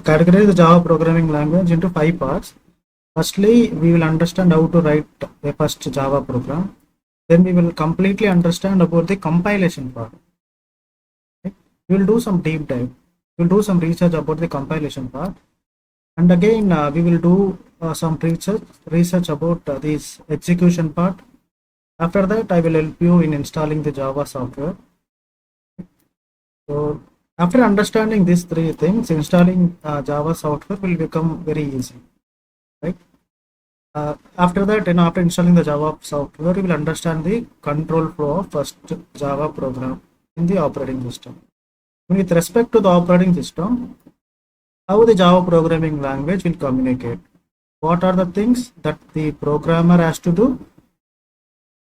categorize the Java programming language into 5 parts. Firstly, we will understand how to write a first Java program. Then we will completely understand about the compilation part. Okay? We will do some deep dive. We will do some research about the compilation part. And again, we will do some research about this execution part. After that, I will help you in installing the Java software. So after understanding these three things, installing Java software will become very easy, right? After that, after installing the Java software, you will understand the control flow of first Java program in the operating system. With respect to the operating system, how the Java programming language will communicate. What are the things that the programmer has to do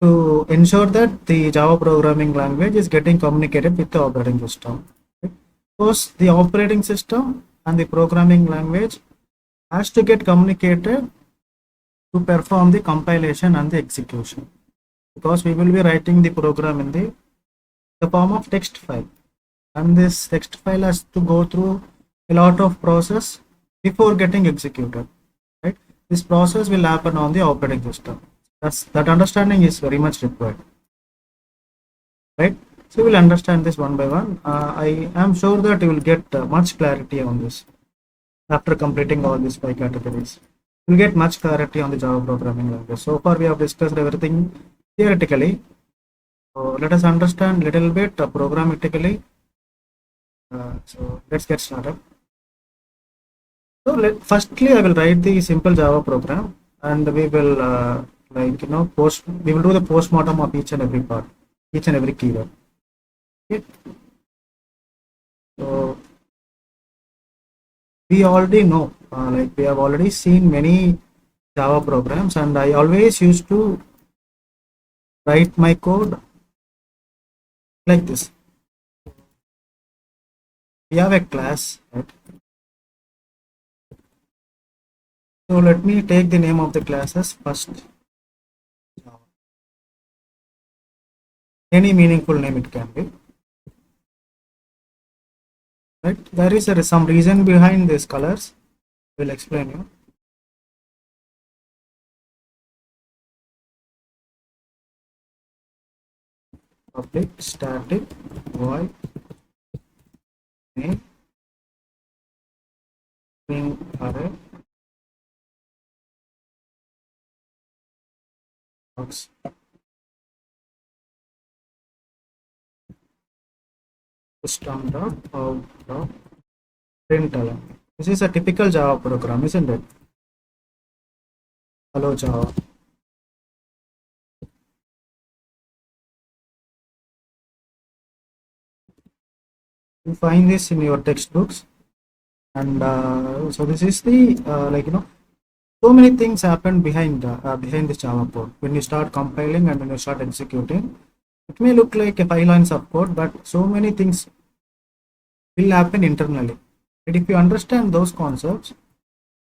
to ensure that the Java programming language is getting communicated with the operating system. Because the operating system and the programming language has to get communicated to perform the compilation and the execution. Because we will be writing the program in the form of text file. And this text file has to go through a lot of process before getting executed. Right? This process will happen on the operating system. That understanding is very much required. Right? So we will understand this one by one. I am sure that you will get much clarity on this after completing all these 5 categories. You will get much clarity on the Java programming language. So far we have discussed everything theoretically. So let us understand little bit programmatically. So let's get started. So firstly, I will write the simple Java program, and we will we will do the postmortem of each and every part, each and every keyword. Okay. So we already know, we have already seen many Java programs, and I always used to write my code like this. We have a class, right? So let me take the name of the class as first Java. Any meaningful name it can be. Right? There is some reason behind these colors. I will explain you. Public static void main string array box. System.out.println. This is a typical Java program, isn't it? Hello Java. You find this in your textbooks, and so this is the so many things happen behind this Java code. When you start compiling and when you start executing, it may look like a 5 lines of code, but so many things will happen internally. And if you understand those concepts,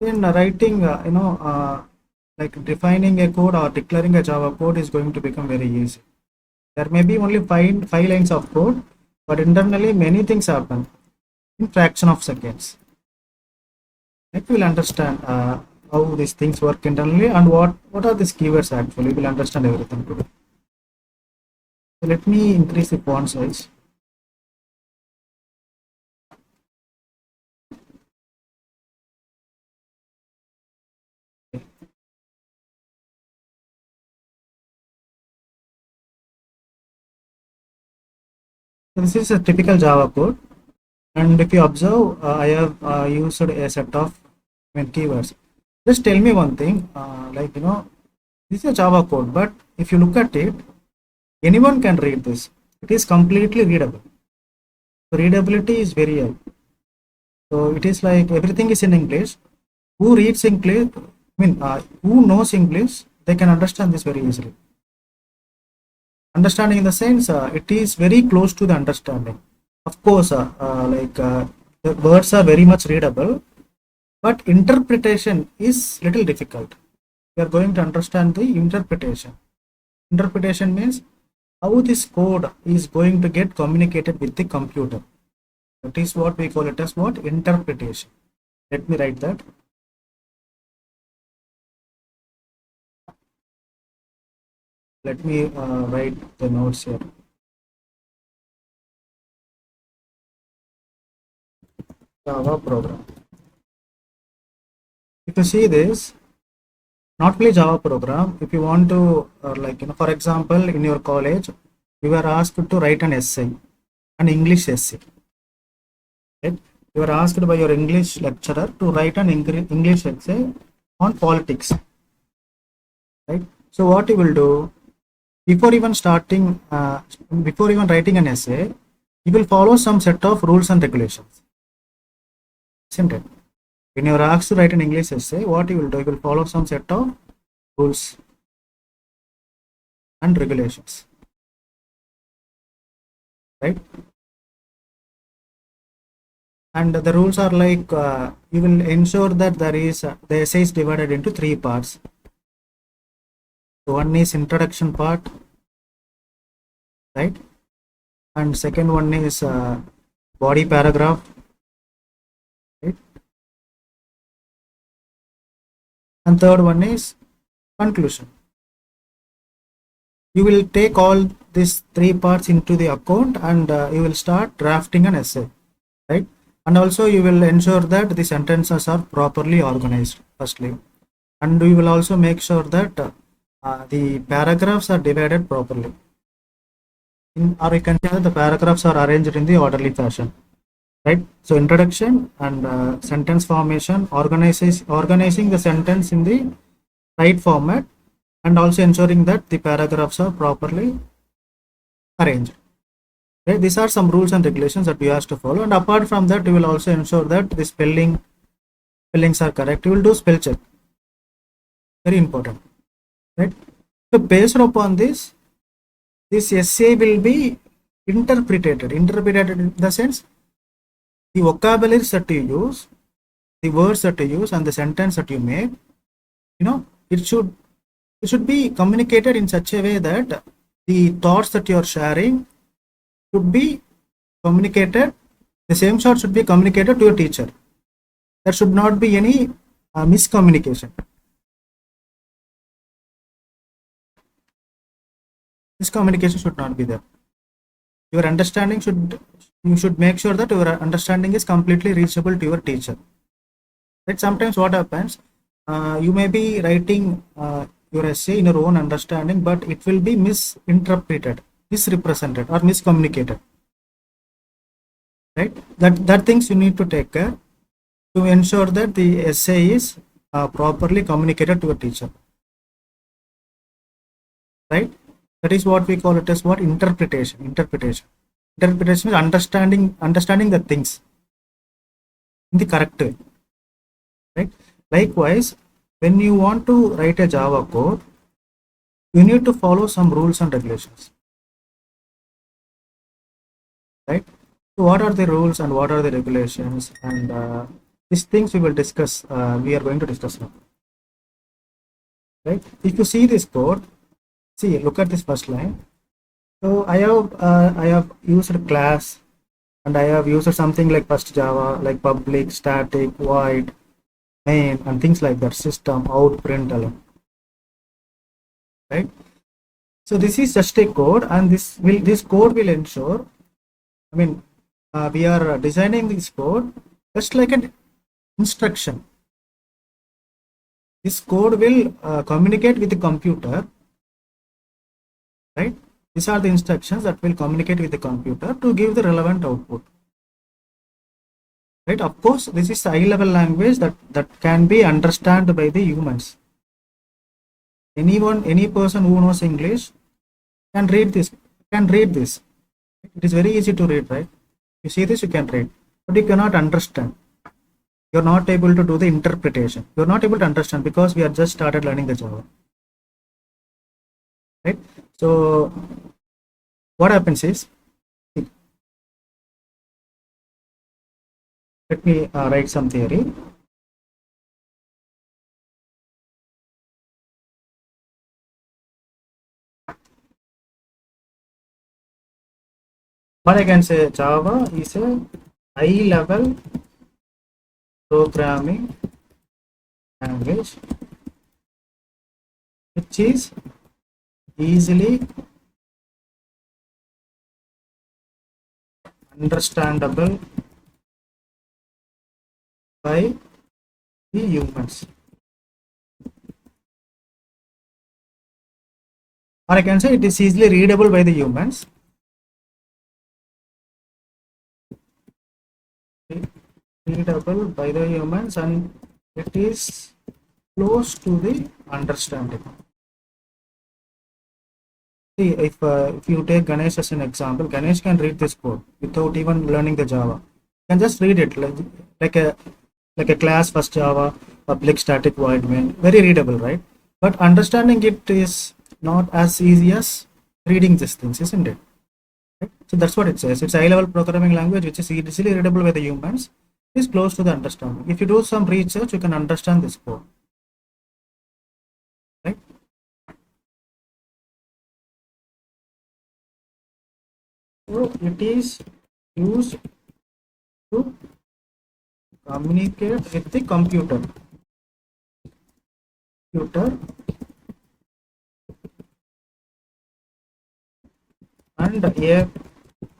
then writing, like defining a code or declaring a Java code is going to become very easy. There may be only five lines of code, but internally many things happen in fraction of seconds. Like we will understand how these things work internally and what are these keywords actually. We will understand everything today. So let me increase the font size. So this is a typical Java code, and if you observe, I have used a set of keywords. Just tell me one thing, this is a Java code, but if you look at it, anyone can read this. It is completely readable. So readability is very high. So it is like everything is in English. Who reads English, who knows English, they can understand this very easily. Understanding in the sense, it is very close to the understanding. Of course, the words are very much readable, but interpretation is little difficult. We are going to understand the interpretation. Interpretation means how this code is going to get communicated with the computer. That is what we call it as what? Interpretation. Let me write that. Let me write the notes here. Java program. If you see this, not only Java program, if you want to, for example, in your college, you were asked to write an essay, an English essay. Right? You were asked by your English lecturer to write an English essay on politics. Right? So what you will do, before even before even writing an essay, you will follow some set of rules and regulations. Isn't it? When you are asked to write an English essay, what you will do, you will follow some set of rules and regulations. Right? And the rules are like, you will ensure that the essay is divided into 3 parts. So one is introduction part, right? And second one is body paragraph, right? And third one is conclusion. You will take all these 3 parts into the account, and you will start drafting an essay, right? And also you will ensure that the sentences are properly organized, firstly. And we will also make sure that the paragraphs are divided properly. Or you can say that the paragraphs are arranged in the orderly fashion, right? So introduction and sentence formation, organizing the sentence in the right format, and also ensuring that the paragraphs are properly arranged. Okay? These are some rules and regulations that we have to follow. And apart from that, we will also ensure that the spellings are correct. We will do spell check. Very important, right? So based upon this essay will be interpreted in the sense, the vocabularies that you use, the words that you use, and the sentence that you make, it should be communicated in such a way that the thoughts that you are sharing should be communicated. The same thought should be communicated to your teacher. There should not be any miscommunication. Miscommunication should not be there. Your understanding you should make sure that your understanding is completely reachable to your teacher. Right? Sometimes what happens, you may be writing your essay in your own understanding, but it will be misinterpreted, misrepresented, or miscommunicated. Right? That things you need to take care to ensure that the essay is properly communicated to your teacher. Right? That is what we call it as what? Interpretation. Interpretation is understanding the things in the correct way. Right? Likewise, when you want to write a Java code, you need to follow some rules and regulations. Right? So what are the rules and what are the regulations? And these things we will discuss. We are going to discuss now. Right? If you see this code, look at this first line. So I have used class, and I have used something like first Java, like public, static, void, main, and things like that. System, out, println. Right? So this is just a code, and this code will ensure. I mean, we are designing this code just like an instruction. This code will communicate with the computer. Right? These are the instructions that will communicate with the computer to give the relevant output. Right? Of course, this is high-level language that can be understood by the humans. Any person who knows English can read this. It is very easy to read, right? You see this, you can read, but you cannot understand. You're not able to do the interpretation. You're not able to understand because we are just started learning the Java. Right? So what happens is, let me write some theory. But I can say Java is a high level programming language which is easily understandable by the humans. Or I can say it is easily readable by the humans. Readable by the humans, and it is close to the understanding. See, if you take Ganesh as an example, Ganesh can read this code without even learning the Java. You can just read it like a like a class first Java, public static void main, very readable, right? But understanding it is not as easy as reading these things, isn't it? Right? So that's what it says. It's a high-level programming language which is easily readable by the humans. Is close to the understanding. If you do some research, you can understand this code, right? So it is used to communicate with the computer, and a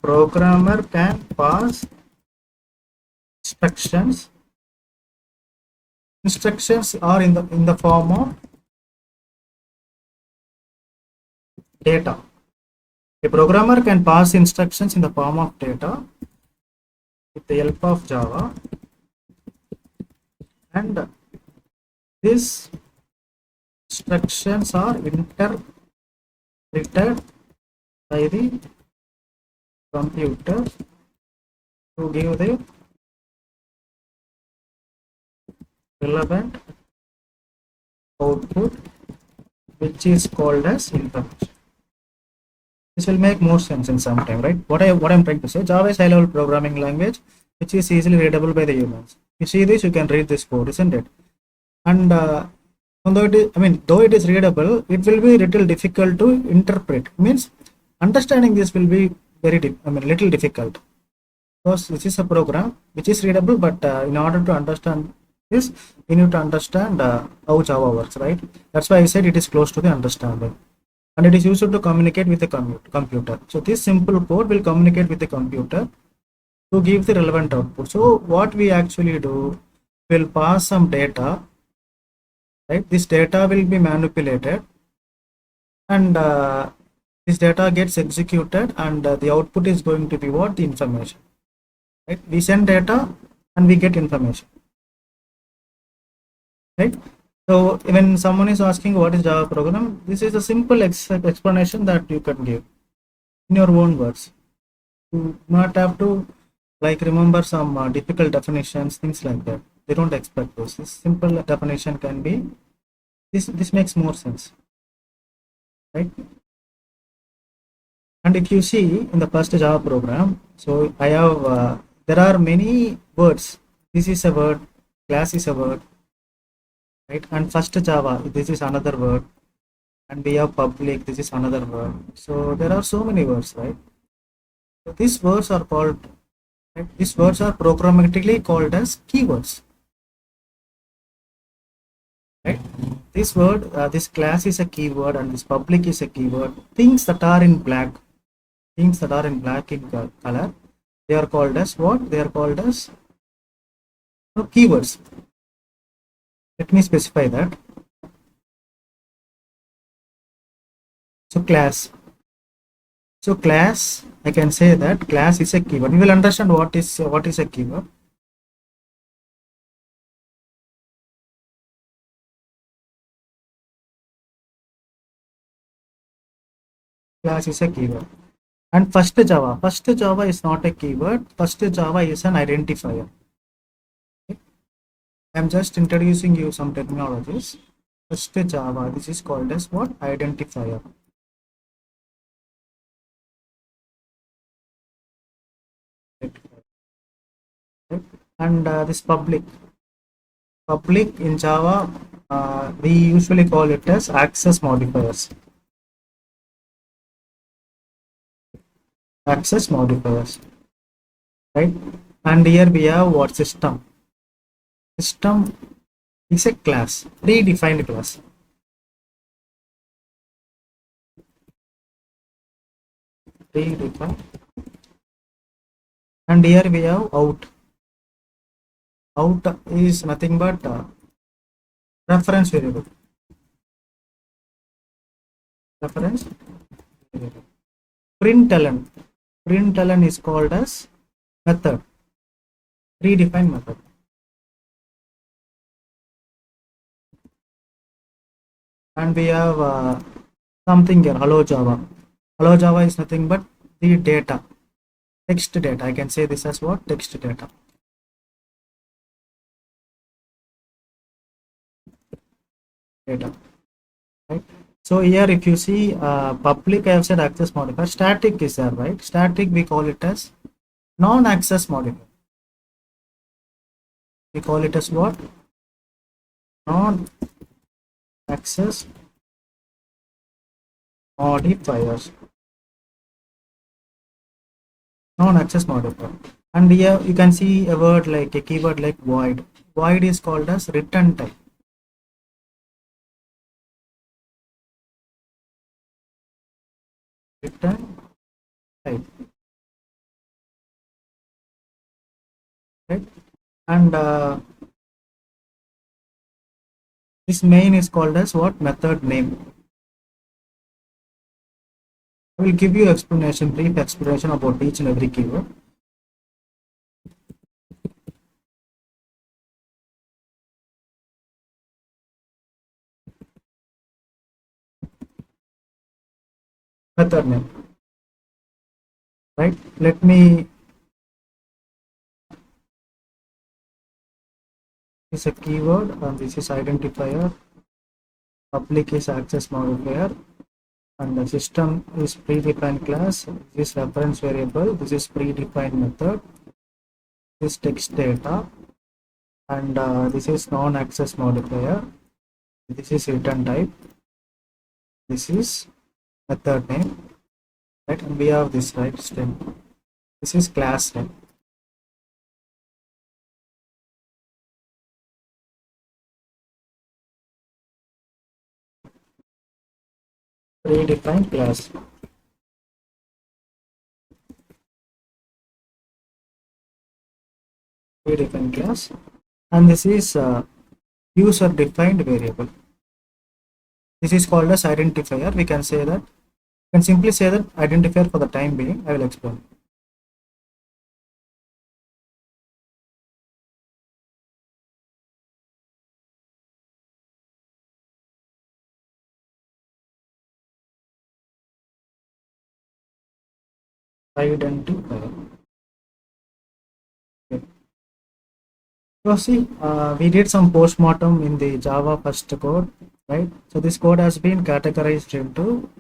programmer can pass instructions. Instructions are in the form of data. A programmer can pass instructions in the form of data with the help of Java, and these instructions are interpreted by the computer to give the relevant output, which is called as information. This will make more sense in some time, right? What I'm trying to say, Java is high-level programming language which is easily readable by the humans. You see this, you can read this code, isn't it? And although it is, I mean, though it is readable, it will be little difficult to interpret. Means understanding this will be little difficult, because this is a program which is readable, but in order to understand this, we need to understand how Java works, right? That's why I said it is close to the understanding, and it is used to communicate with the computer. So this simple code will communicate with the computer to give the relevant output. So what we actually do, will pass some data, right? This data will be manipulated, and this data gets executed, and the output is going to be what? The information, right? We send data and we get information, right? So when someone is asking what is Java program, this is a simple explanation that you can give in your own words. You not have to like remember some difficult definitions, things like that. They don't expect this. This simple definition can be this makes more sense, right? And if you see in the first Java program, so I have there are many words. This is a word, class is a word, right? And first Java, this is another word, and we have public, this is another word. So there are so many words, right? So these words are called, right? These words are programmatically called as keywords, right? This word, this class is a keyword, and this public is a keyword. Things that are in black, in color, they are called as what? They are called as keywords. Let me specify that. So class. So class, I can say that class is a keyword. You will understand what is a keyword. Class is a keyword. And first Java is not a keyword. First Java is an identifier. Okay? I'm just introducing you some terminologies. First Java, this is called as what? Identifier. Right? And this public in Java, we usually call it as access modifiers. Access modifiers, right? And here we have what? System. System is a class, predefined class. Predefined. And here we have out. Out is nothing but reference variable. Reference variable. Println. Println is called as method. Predefined method. And we have something here, hello Java. Hello Java is nothing but the data, text data. I can say this as what? Text data. Data, right? So here if you see public, I have said access modifier. Static is there, right? Static we call it as non-access modifier. We call it as what? Non-access modifiers. Non-access modifier. And here you can see a word like a keyword like void. Void is called as return type. Return type. Right? And this main is called as what? Method name. I will give you explanation, brief explanation about each and every keyword. Method name, right? Let me, this is a keyword and this is identifier. Public is access modifier and the system is predefined class. This is reference variable. This is predefined method. This text data and this is non-access modifier. This is return type. This is method name, right? And we have this, right? Stem. This is class name. Predefined class. Predefined class. And this is user defined variable. This is called as identifier. We can say that, we can simply say that identifier for the time being. I will explain. Identifier. Okay. So see, we did some postmortem in the Java first code, right? So this code has been categorized into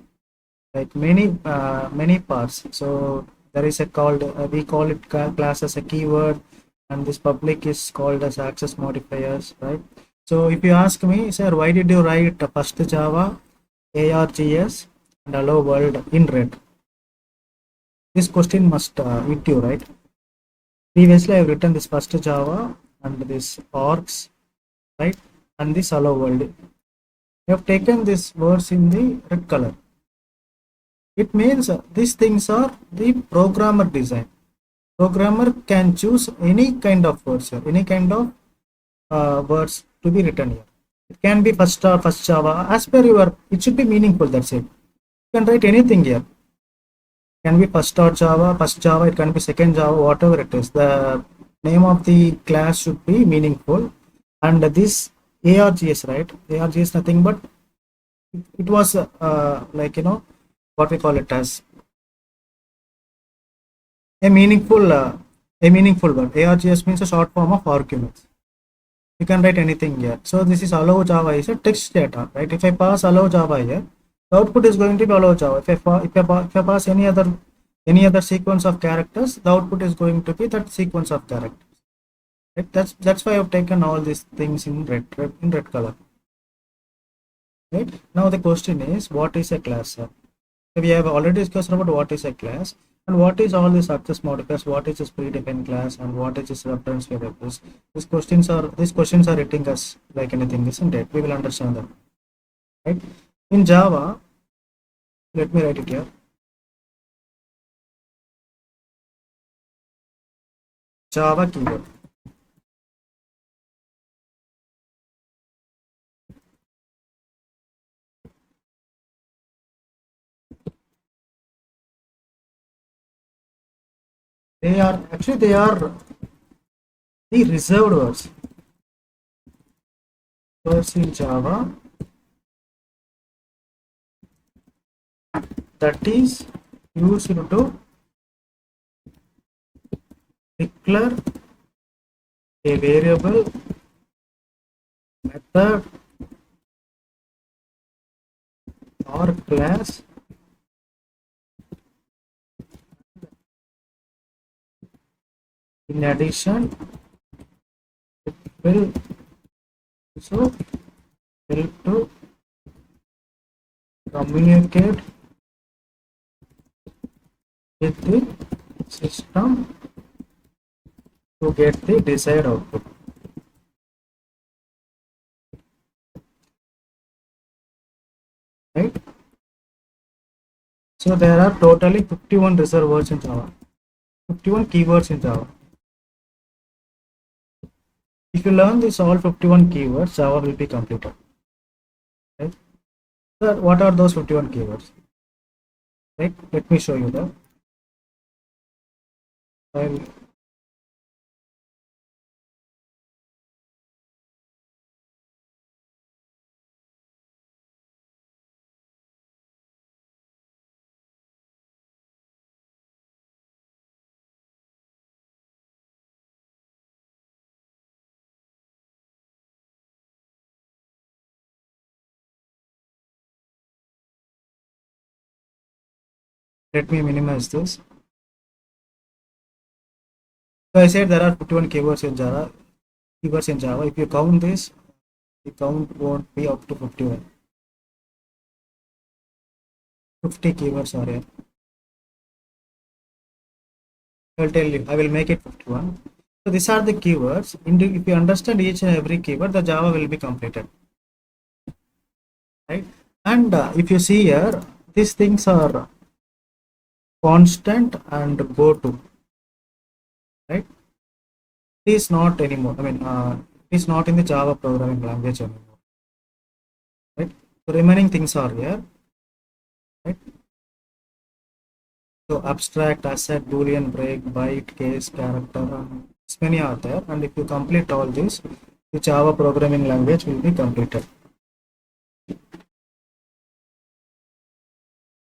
like many parts. So there is a called we call it class as a keyword, and this public is called as access modifiers, right? So if you ask me, sir, why did you write first Java, ARGS, and hello world in red? This question must hit you, right? Previously, I have written this first Java and this orgs, right? And this hello world. I have taken these words in the red color. It means these things are the programmer design. Programmer can choose any kind of words here, any kind of words to be written here. It can be first star, first Java, as per your, it should be meaningful, that's it. You can write anything here. It can be first star Java, first Java, it can be second Java, whatever it is. The name of the class should be meaningful. And this ARGS, right? ARGS nothing but it was like, you know, what we call it as a meaningful word. ARGS means a short form of arguments. You can write anything here. So this is hello Java is a text data, right? If I pass hello Java here, the output is going to be hello Java. If I pass any other sequence of characters, the output is going to be that sequence of characters. Right? That's why I've taken all these things in red color. Right? Now the question is, what is a class? So we have already discussed about what is a class. And what is all these access modifiers? What is this predefined class? And what is this reference variables? These questions are hitting us like anything, isn't it? We will understand them, right? In Java, let me write it here. Java keyword. They are the reserved words in Java that is used to declare a variable, method, or class. In addition, it will also help to communicate with the system to get the desired output. Right? So there are totally 51 reserved words in Java, 51 keywords in Java. If you learn this all 51 keywords, Java will be completed. Right? So what are those 51 keywords? Right? Let me show you that. I'll Let me minimize this. So I said there are 51 keywords in Java. Keywords in Java. If you count this, the count won't be up to 51. 50 keywords are here. I'll tell you. I will make it 51. So these are the keywords. If you understand each and every keyword, the Java will be completed. Right? And if you see here, these things are constant and go to. Right? It is not anymore. It is not in the Java programming language anymore. Right? The remaining things are here. Right? So abstract, asset, boolean, break, byte, case, character, many are there. And if you complete all this, the Java programming language will be completed.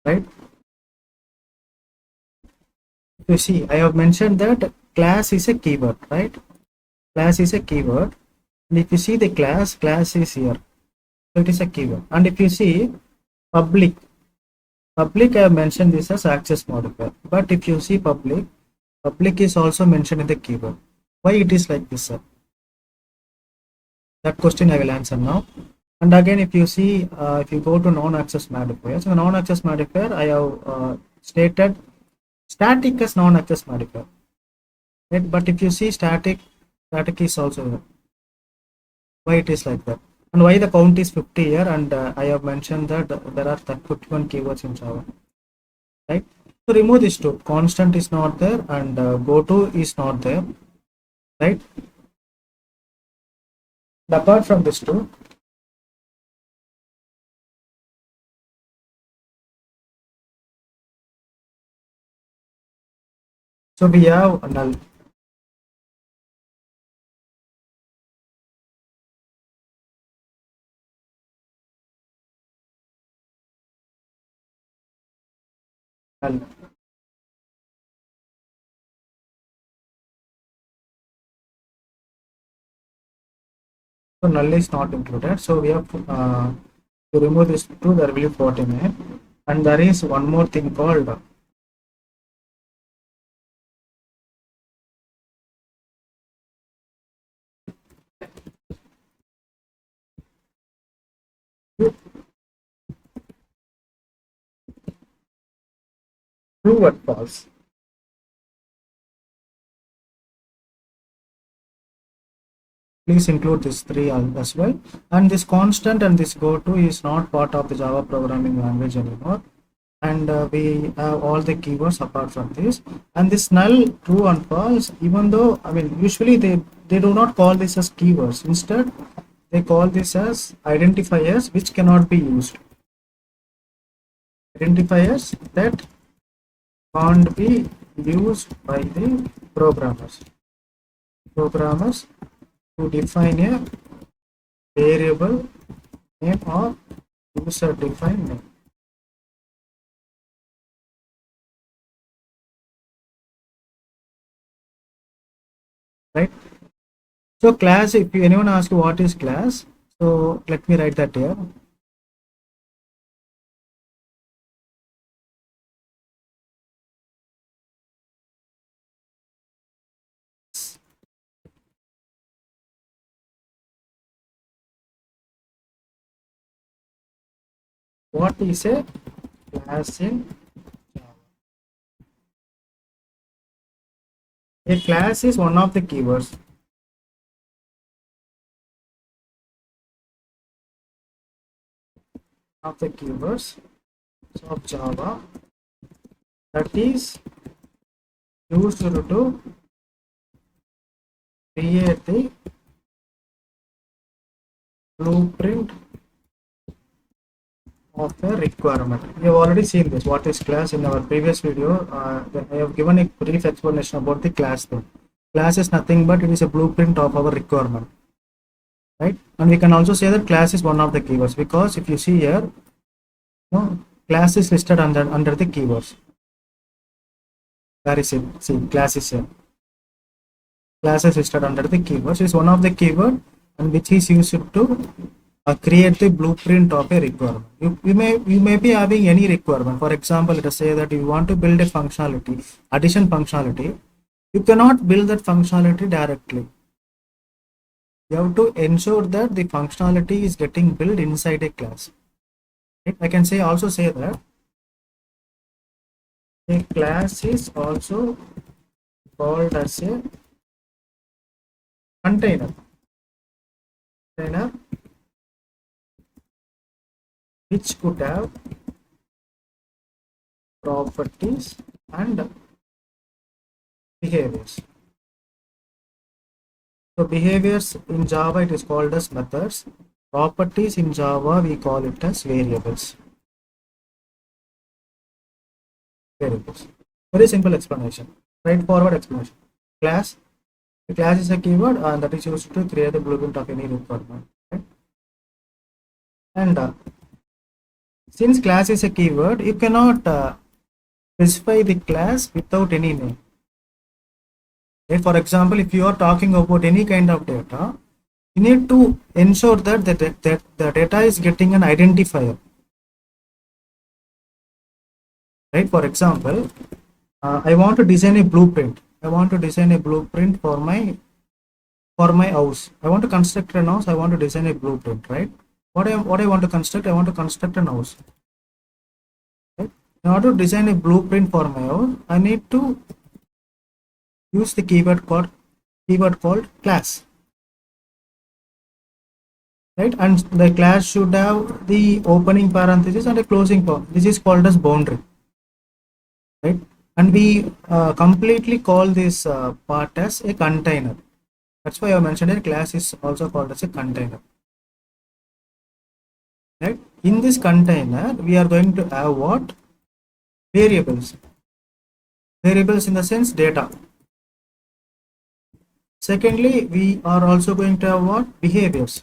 Right? If you see, I have mentioned that class is a keyword, right? Class is a keyword. And if you see the class is here. So it is a keyword. And if you see public, I have mentioned this as access modifier. But if you see public is also mentioned in the keyword. Why it is like this, sir? That question I will answer now. And again, if you see, if you go to non-access modifiers, so non-access modifier, I have stated static as non-access modifier. Right? But if you see static is also here. Why it is like that? And why the count is 50 here? And I have mentioned that there are 51 keywords in Java. Right? So remove this two. Constant is not there, and go to is not there. Right? And apart from this two, so we have null. Null. So null is not included. So we have to remove this two. There will be 49. And there is one more thing called true or false. please include this three as well. And this constant and this goto is not part of the Java programming language anymore. And we have all the keywords apart from this. And this null, true and false, even though, I mean, usually they do not call this as keywords. Instead, they call this as identifiers which cannot be used. Identifiers that can't be used by the programmers to define a variable name or user defined name. Right? So class, if anyone asks what is class, so let me write that here. What is a class in Java? A class is one of the keywords. Of the keywords of Java that is used to create the blueprint of a requirement. We have already seen this. What is class in our previous video? I have given a brief explanation about the class thing. Class is nothing but it is a blueprint of our requirement, right? And we can also say that class is one of the keywords, because if you see here, class is listed under the keywords. There is it. See, class is here. Class is listed under the keywords. It is one of the keyword and which is used to create the blueprint of a requirement. You may be having any requirement. For example, let us say that you want to build a functionality, addition functionality. You cannot build that functionality directly. You have to ensure that the functionality is getting built inside a class. Right? I can also say that a class is also called as a container which could have properties and behaviors. So behaviors in Java it is called as methods. Properties in Java we call it as variables. Very simple explanation, straightforward explanation. Class. The class is a keyword and that is used to create the blueprint of any requirement. Right? And since class is a keyword, you cannot specify the class without any name. Okay? For example, if you are talking about any kind of data, you need to ensure that the data is getting an identifier. Right? For example, I want to design a blueprint. I want to design a blueprint for my house. I want to construct a house. I want to design a blueprint. Right? What I want to construct? I want to construct a house. Right? In order to design a blueprint for my house, I need to use the keyword called class. Right? And the class should have the opening parenthesis and a closing parenthesis. This is called as boundary. Right? And we completely call this part as a container. That's why I mentioned a class is also called as a container. Right? In this container, we are going to have what? Variables. Variables in the sense data. Secondly, we are also going to have what? Behaviors.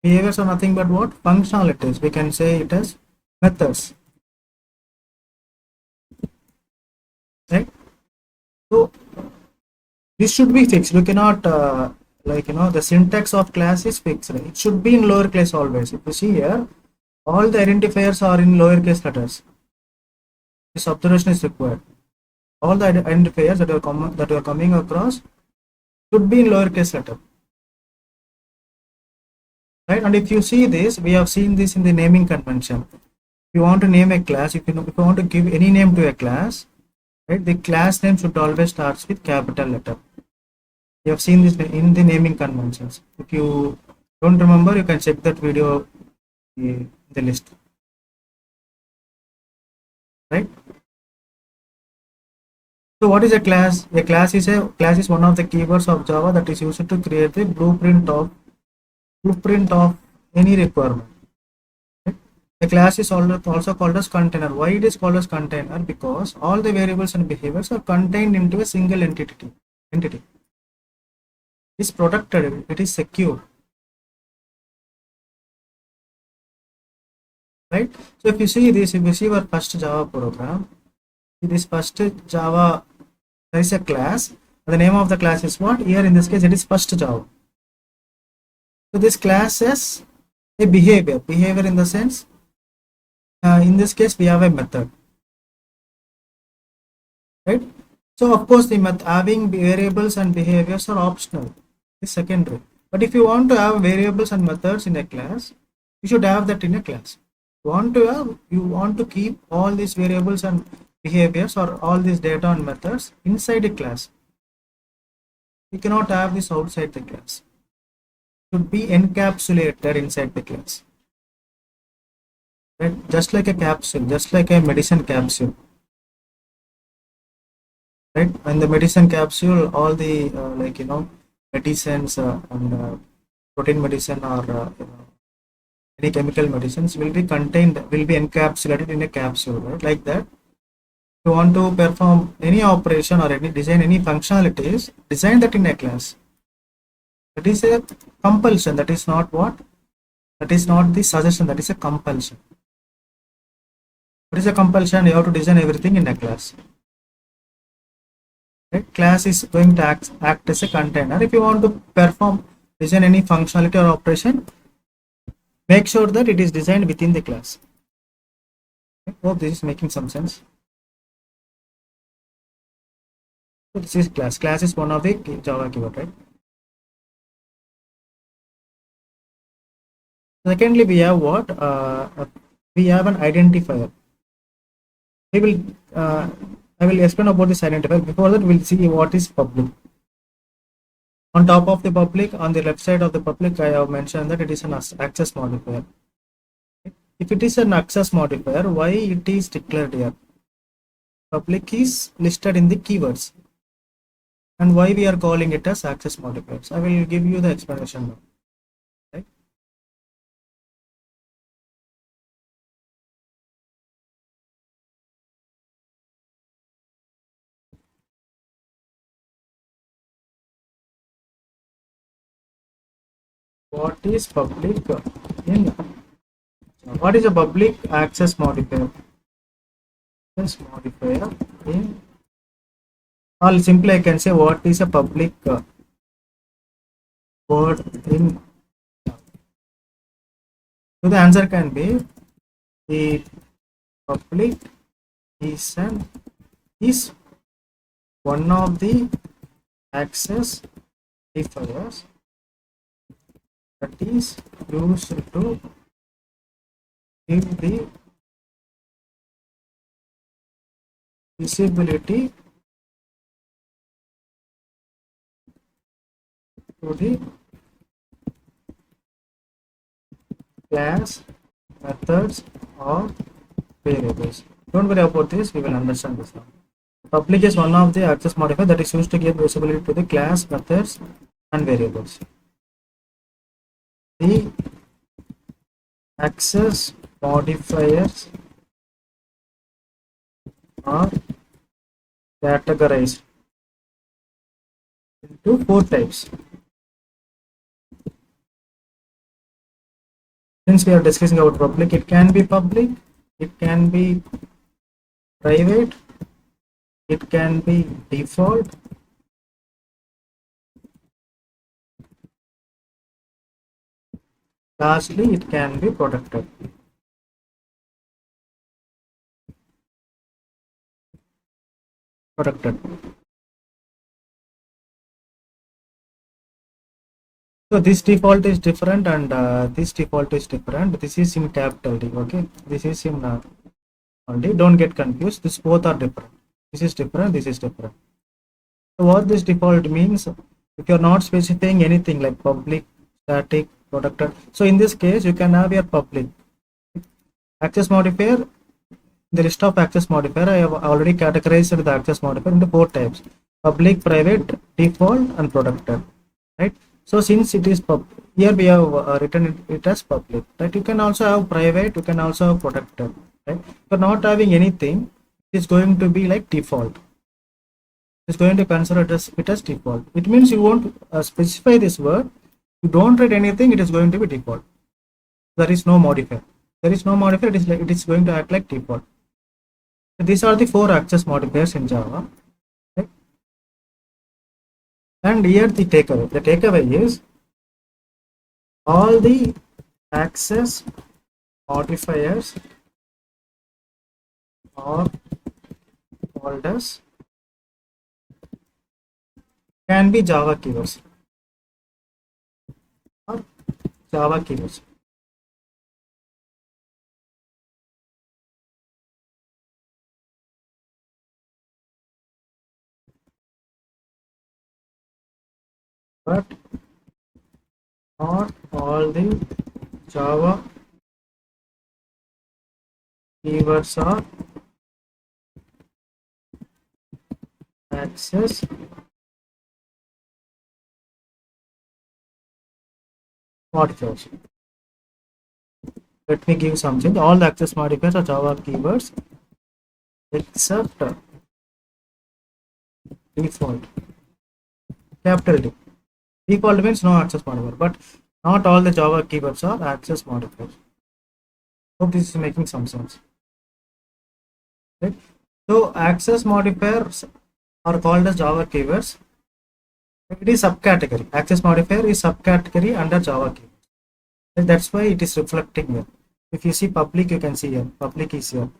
Behaviors are nothing but what? Functionalities. We can say it as methods. Right? So this should be fixed. You cannot the syntax of class is fixed. It should be in lowercase always. If you see here, all the identifiers are in lowercase letters. This observation is required. All the identifiers that are coming across should be in lowercase letter. Right? And if you see this, we have seen this in the naming convention. If you want to name a class, if you want to give any name to a class, right, the class name should always start with capital letter. You have seen this in the naming conventions. If you don't remember, you can check that video in the list, right? So what is a class? A class is one of the keywords of Java that is used to create the blueprint of any requirement. Right? A class is also called as container. Why it is called as container? Because all the variables and behaviors are contained into a single entity. It is protected. It is secure. Right? So if you see this, if you see our first Java program, this first Java, there is a class. The name of the class is what? Here in this case, it is first Java. So this class is a behavior in the sense, in this case, we have a method, right? So of course, the having variables and behaviors are optional, is secondary. But if you want to have variables and methods in a class, you should have that in a class. You want to keep all these variables and behaviors or all these data and methods inside a class. You cannot have this outside the class. It should be encapsulated inside the class. Right? Just like a capsule, just like a medicine capsule. Right? In the medicine capsule, all the medicines and protein medicine or any chemical medicines will be encapsulated in a capsule, right? Like that. If you want to perform any operation or design any functionalities, design that in a class. That is a compulsion. That is not what? That is not the suggestion. That is a compulsion. What is a compulsion? You have to design everything in a class. Right? Class is going to act as a container. If you want to design any functionality or operation, make sure that it is designed within the class. I hope this is making some sense. So this is class. Class is one of the Java keyword, right? Secondly, we have what? We have an identifier. I will explain about this identifier. Before that, we'll see what is public. On top of the public, on the left side of the public, I have mentioned that it is an access modifier. If it is an access modifier, why it is declared here? Public is listed in the keywords. And why we are calling it as access modifiers? I will give you the explanation now. Right? What is public in? What is a public access modifier? Access modifier in, or simply I can say what is a public word in. So the answer can be the public is one of the access modifiers that is used to give the visibility to the class, methods or variables. Don't worry about this, we will understand this now. Public is one of the access modifier that is used to give visibility to the class, methods and variables. The access modifiers are categorized into 4 types. Since we are discussing about public, it can be public, it can be private, it can be default, lastly it can be protected. So this default is different and this default is different. This is in capital D, okay? This is in D. Don't get confused. These both are different. This is different. This is different. So what this default means? If you're not specifying anything like public, static, protected, so in this case you can have your public access modifier. The list of access modifier, I have already categorized the access modifier into 4 types: public, private, default, and protected. Right? So since it is here we have written it as public. Right? You can also have private. You can also have protected. Right? If you're not having anything, it's going to be like default. It's going to consider it as default. It means you won't specify this word. You don't write anything. It is going to be default. There is no modifier. There is no modifier. It is going to act like default. So these are the 4 access modifiers in Java. Right? And here the takeaway. The takeaway is all the access modifiers or folders can be Java keywords or Java keywords. But not all the Java keywords are access modifiers. Let me give something. All the access modifiers are Java keywords except default. Capital D. Default means no access modifier, but not all the Java keywords are access modifiers. Hope this is making some sense. Right? So access modifiers are called as Java keywords. It is subcategory. Access modifier is subcategory under Java keywords. That's why it is reflecting here. If you see public, you can see here. Public is here.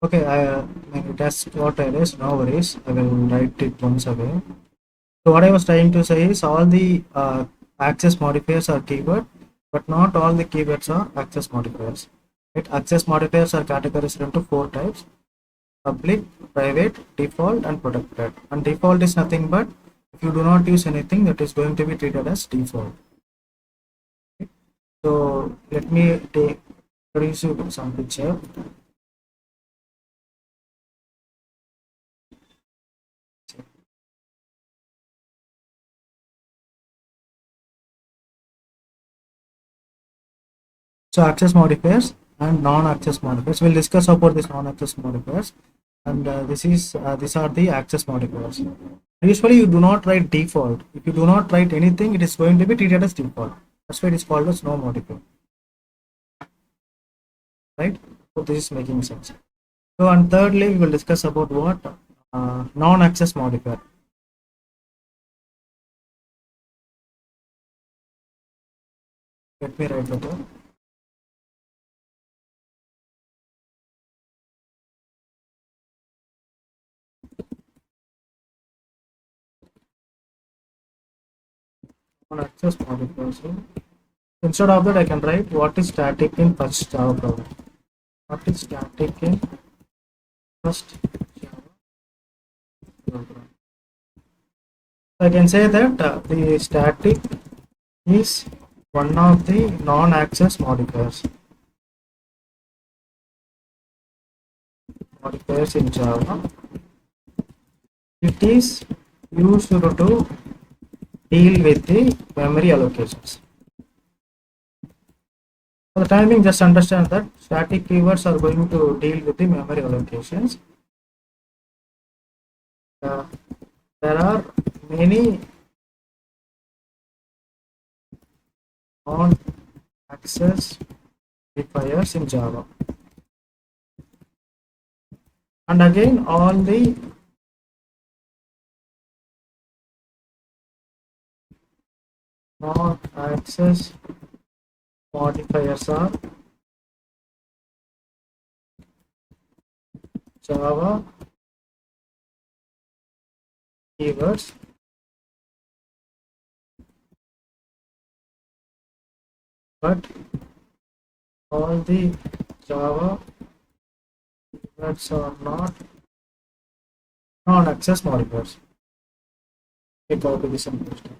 Okay, I mean, that's what it is. No worries. I will write it once again. So what I was trying to say is all the access modifiers are keyword, but not all the keywords are access modifiers. Right? Access modifiers are categorized into 4 types: public, private, default, and protected. And default is nothing but if you do not use anything, that is going to be treated as default. Okay? So let me introduce you some picture. So access modifiers and non-access modifiers. We'll discuss about this non-access modifiers, and these are the access modifiers. Usually, you do not write default. If you do not write anything, it is going to be treated as default. That's why it is called as no modifier. Right? So this is making sense. So and thirdly, we will discuss about what non-access modifier. Let me write that down. Non-access modifier. So instead of that, I can write what is static in first Java program. What is static in first Java program? I can say that the static is one of the non-access modifiers. Modifiers in Java. It is used to deal with the memory allocations. For the time being, just understand that static keywords are going to deal with the memory allocations. There are many any non-access modifiers in Java. And again, all the non-access modifiers are Java keywords, but all the Java keywords are not non-access modifiers. We copy this and paste it.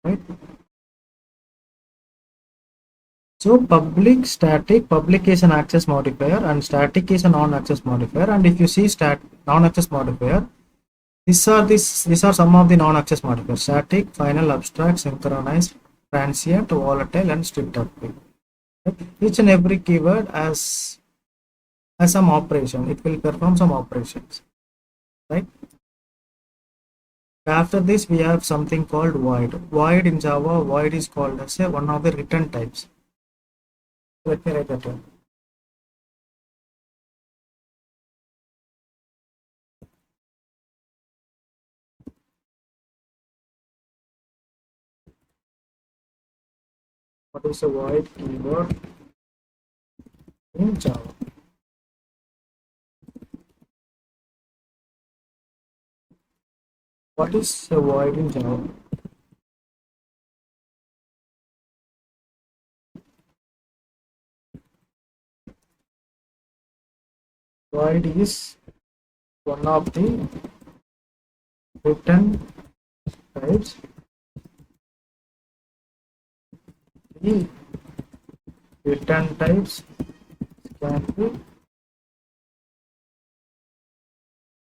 Right? So public is an access modifier and static is a non-access modifier. And if you see non-access modifier, these are some of the non-access modifiers: static, final, abstract, synchronized, transient, volatile, and strict update. Right? Each and every keyword has some operation. It will perform some operations. Right? After this, we have something called void. Void in Java, void is called as one of the return types. Let me write that down. What is a void keyword in Java? What is a void in Java? Void is one of the return types. The return types can be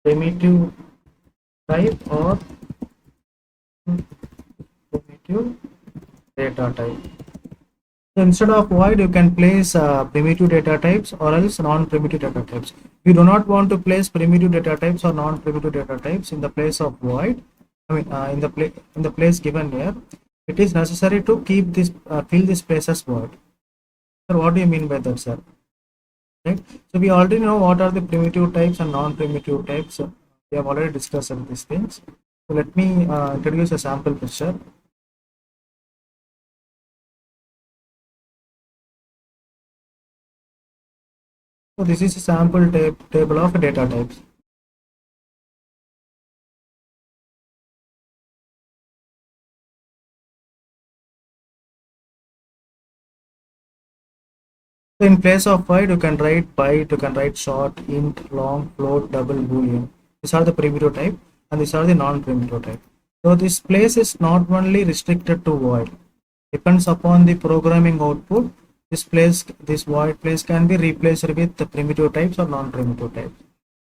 primitive type or primitive data type. So instead of void, you can place primitive data types or else non-primitive data types. You do not want to place primitive data types or non-primitive data types in the place of void. I mean, in the place given here, it is necessary to keep this fill this place as void. So what do you mean by that, sir? Right. So we already know what are the primitive types and non-primitive types. So we have already discussed these things. So let me introduce a sample picture. So this is a sample table of data types. So in place of void, you can write byte, you can write short, int, long, float, double, boolean. These are the primitive type and these are the non-primitive type. So this place is not only restricted to void. Depends upon the programming output. This void place can be replaced with the primitive types or non-primitive types.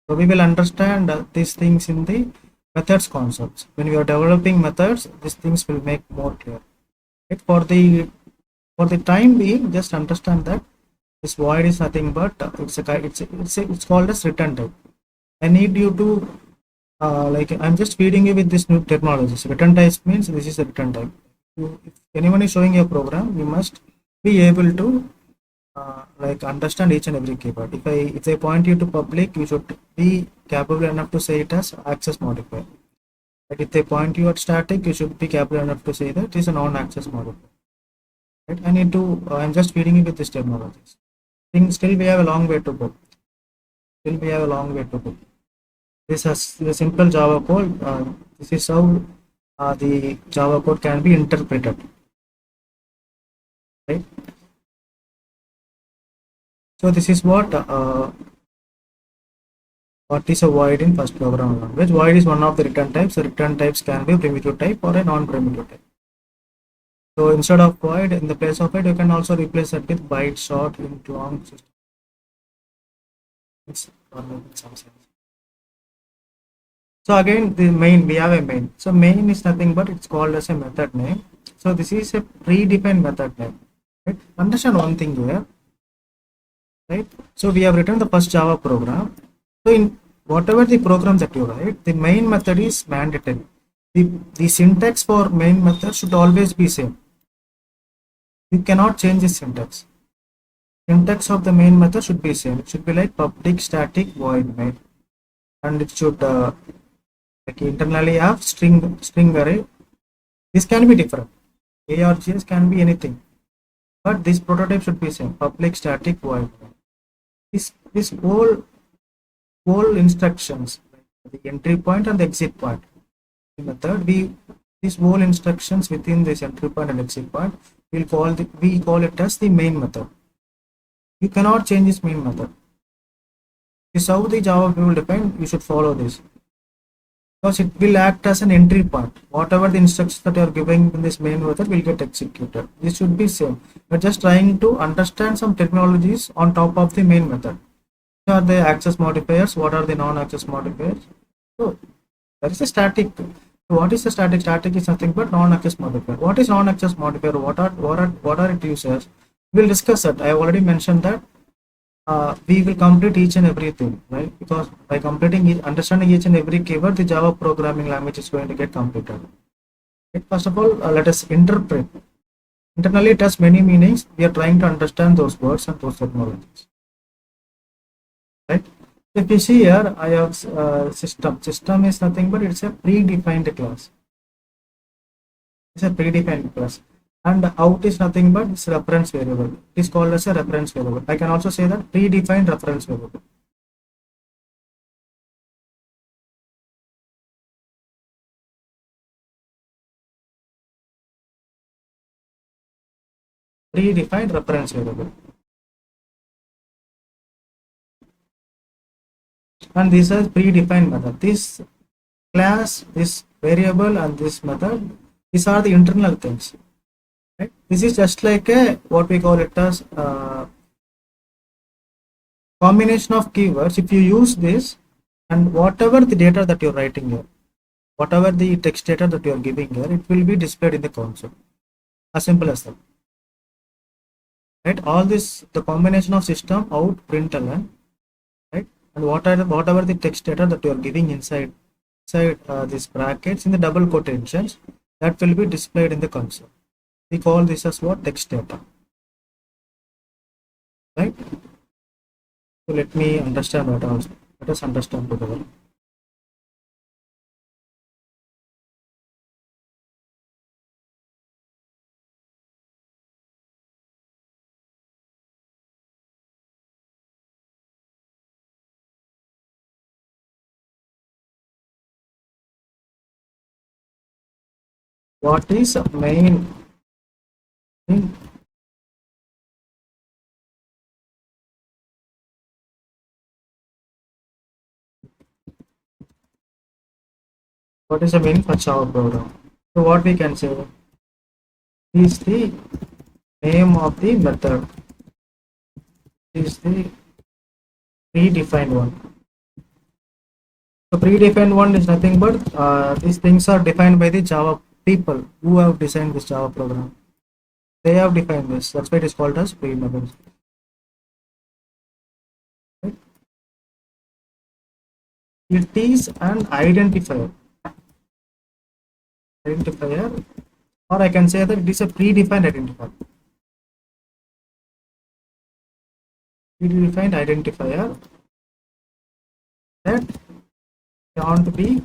So we will understand these things in the methods concepts. When we are developing methods, these things will make more clear. Right? For the time being, just understand that this void is nothing but it's called as return type. I need you to like I'm just feeding you with this new terminologies. Return types means this is a return type. If anyone is showing a program, you must be able to like understand each and every keyword. If they point you to public, you should be capable enough to say it as access modifier. Like if they point you at static, you should be capable enough to say that it is a non-access modifier. Right? I need to. I'm just feeding you with this terminologies. Still we have a long way to go. This is the simple Java code. This is how the Java code can be interpreted. Right? So this is what is a void in first programming language. Void is one of the return types. The return types can be primitive type or a non-primitive type. So instead of void, in the place of it, you can also replace it with byte, short, int, long. It's making some sense. So again, the main, we have a main. So main is nothing but it's called as a method name. So this is a predefined method name. Right? Understand one thing here. Right? So we have written the first Java program. So whatever the program that you write, the main method is mandatory. The syntax for main method should always be same. You cannot change the syntax. Syntax of the main method should be same. It should be like public static void main, and it should like internally have string array. This can be different. ARGS can be anything, but this prototype should be same. Public static void main. This whole instructions, like the entry point and the exit point. The method these whole instructions within this entry point and exit point we call it as the main method. You cannot change this main method. This is how the Java will define. You should follow this because it will act as an entry point. Whatever the instructions that you are giving in this main method will get executed. This should be same. We're just trying to understand some terminologies on top of the main method. What are the access modifiers? What are the non-access modifiers? So there is a static. What is the static? Static is nothing but non-access modifier. What is non-access modifier? What are it uses? We'll discuss that. I already mentioned that we will complete each and everything, right? Because by understanding each and every keyword, the Java programming language is going to get completed. Right? First of all, let us interpret. Internally, it has many meanings. We are trying to understand those words and those technologies. Right? If you see here, I have system. System is nothing but it's a predefined class. It's a predefined class. And out is nothing but it's reference variable. It is called as a reference variable. I can also say that predefined reference variable. Predefined reference variable. And these are predefined method. This class, this variable, and this method, these are the internal things. Right? This is just like a what we call it as combination of keywords. If you use this, and whatever the data that you're writing here, whatever the text data that you're giving here, it will be displayed in the console. As simple as that. Right? All this, the combination of system, out, println, right? And whatever the text data that you're giving inside these brackets in the double quotations, that will be displayed in the console. We call this as what? Text data. Right? So let me understand that also. Let us understand together. What is main thing? What is the meaning for Java program? So what we can say is the name of the method is the predefined one. So predefined one is nothing but these things are defined by the Java people who have designed this Java program. They have defined this. That's why it is called as pre-method. Right? It is an identifier. Or I can say that it is a predefined identifier. Predefined identifier that can't be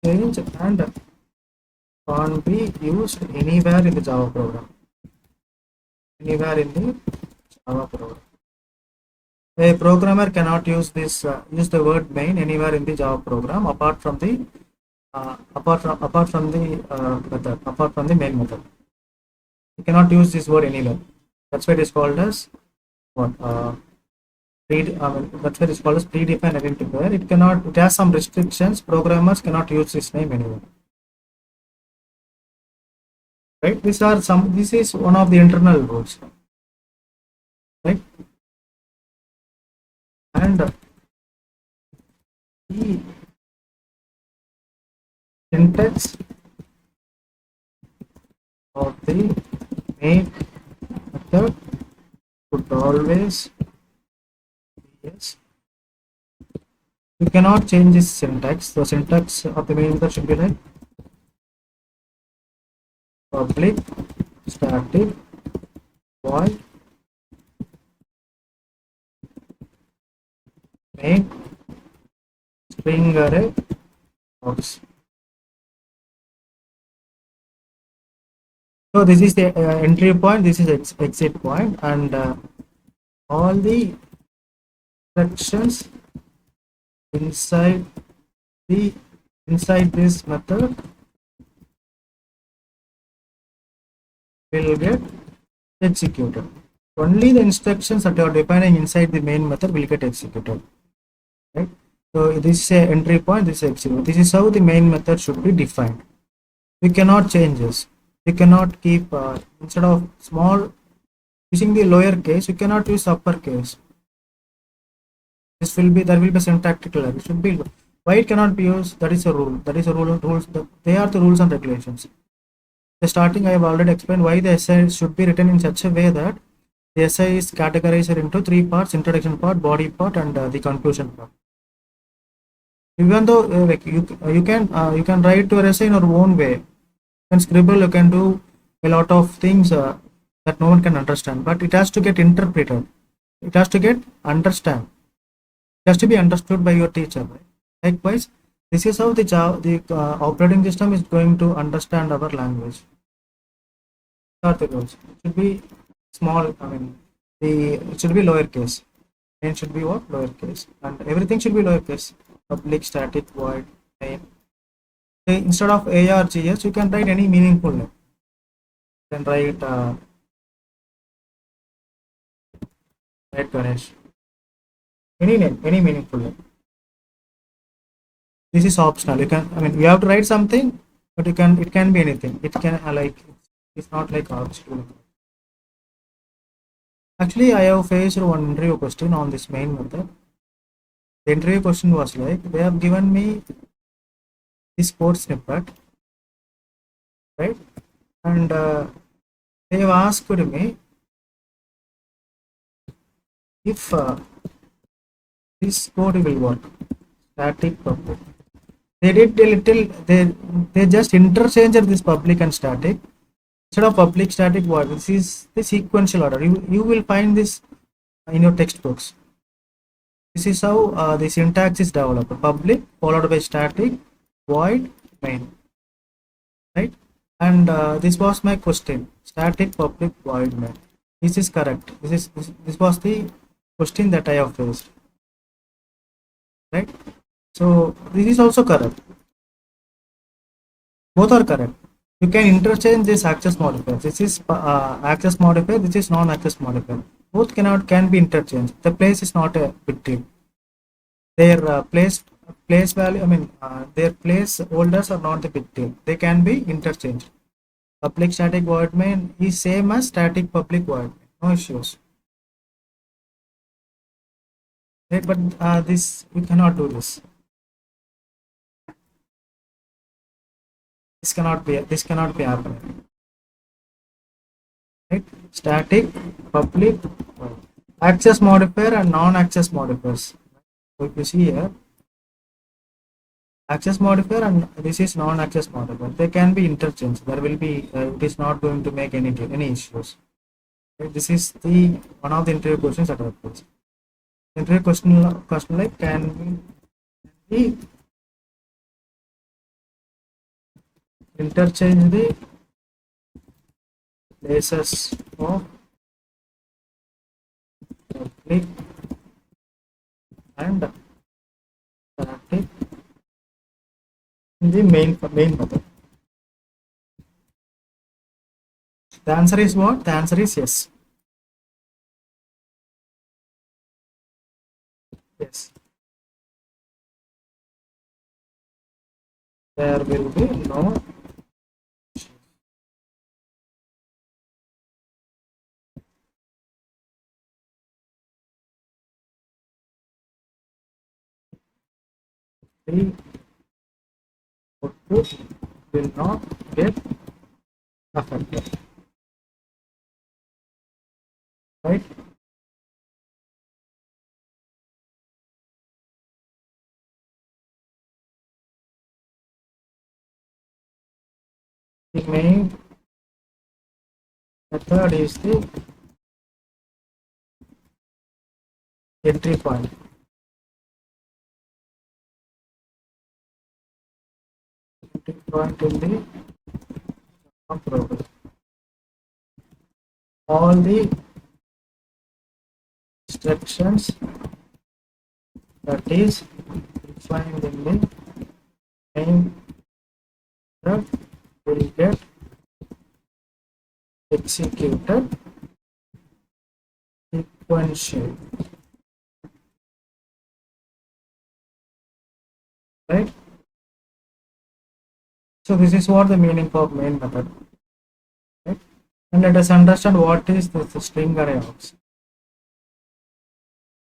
changed and can't be used anywhere in the Java program. Anywhere in the Java program. A programmer cannot use this use the word main anywhere in the Java program apart from the method, apart from the main method. You cannot use this word anywhere. That's why it is called as what? That's why it is called as predefined identifier. It has some restrictions. Programmers cannot use this name anywhere. Right? This is one of the internal rules. Right? And the syntax of the main method should always be yes. You cannot change this syntax. The syntax of the main method should be like public static void main string array box. So this is the entry point, this is exit point, and all the instructions inside the inside this method will get executed. Only the instructions that you are defining inside the main method will get executed, right? So this is a entry point, this is execute. This is how the main method should be defined. We cannot change this. We cannot keep instead of small using the lower case, you cannot use uppercase. This will be, there will be syntactic error. It should be, why it cannot be used? That is a rule. That is a rule. Rules. They are the rules and regulations. The starting I have already explained why the essay should be written in such a way that the essay is categorized into three parts: introduction part, body part, and the conclusion part. Even though like you can write your essay in your own way. You can scribble. You can do a lot of things that no one can understand, but it has to get interpreted. It has to get understand. It has to be understood by your teacher. Right? Likewise, this is how the operating system is going to understand our language. The rules. It should be small. I mean, it should be lowercase. Main should be what? Lowercase, and everything should be lowercase. Public, static, void, main. Instead of ARGS, you can write any meaningful name. You can write Ganesh. Any name, any meaningful name. This is optional. You can. I mean, you have to write something, but you can. It can be anything. It can like. It's not like optional. Actually, I have faced one interview question on this main method. The interview question was like, they have given me this code snippet, right? And they have asked me if this code will work. Static public. They did a little. They just interchanged this public and static. Instead of public static void, this is the sequential order. You will find this in your textbooks. This is how the syntax is developed: public followed by static void main, right? And this was my question: static public void main. This is correct. This was the question that I have faced, right? So this is also correct. Both are correct. You can interchange this access modifier. This is access modifier. This is non-access modifier. Both can be interchanged. The place is not a big deal. Their place value. I mean, their place holders are not the big deal. They can be interchanged. Public static void main is same as static public void main. No issues. Right? But this we cannot do this. This cannot be happening. Right? Static public void. Access modifier and non-access modifiers. So if you see here, access modifier and this is non-access modifier. They can be interchanged. There will be it is not going to make any issues. Okay, this is the one of the interview questions that I have posed. Interview question like, can we interchange the places of public and static in the main method? The answer is what? The answer is yes. Yes. There will be no the output will not get affected, right? The main method is the entry point. Entry point in the program. All the instructions that is defined in the main method will get executed sequentially, right? So this is what the meaning of main method, right? And let us understand what is this string array of.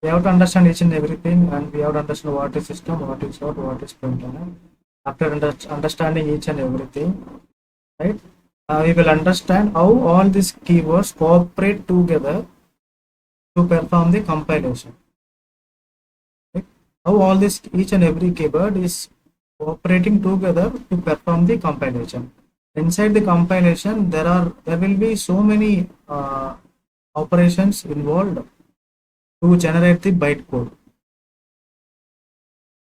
We have to understand each and everything, and we have to understand what is system, what is out, what is println. After understanding each and everything, right, we will understand how all these keywords cooperate together to perform the compilation. Right? How all this each and every keyword is cooperating together to perform the compilation. Inside the compilation, there will be so many operations involved to generate the bytecode.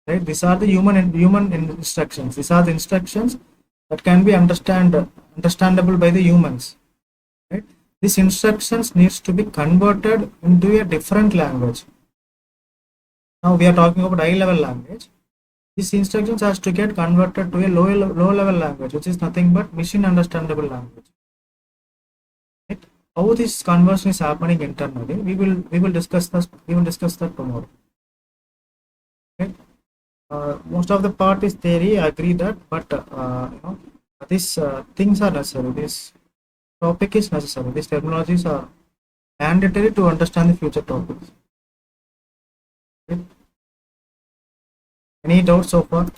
Right? These are the human instructions. These are the instructions that can be understandable by the humans. Right? These instructions needs to be converted into a different language. Now we are talking about high level language. These instructions has to get converted to a low level language, which is nothing but machine understandable language. Right? How this conversion is happening internally, we will discuss this. We will discuss that tomorrow. Okay? Most of the part is theory. I agree that, but these things are necessary. This topic is necessary. These terminologies are mandatory to understand the future topics. Okay? Any doubts so far? If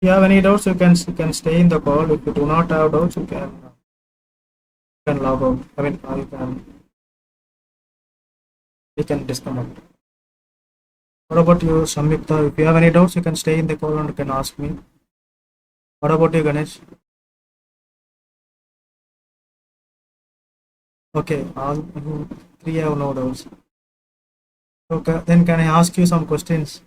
you have any doubts, you can stay in the call. If you do not have doubts, you can log out. I mean, you can disconnect. What about you, Samyukta? If you have any doubts, you can stay in the call and you can ask me. What about you, Ganesh? Okay, all three have no doubts. Okay, then can I ask you some questions?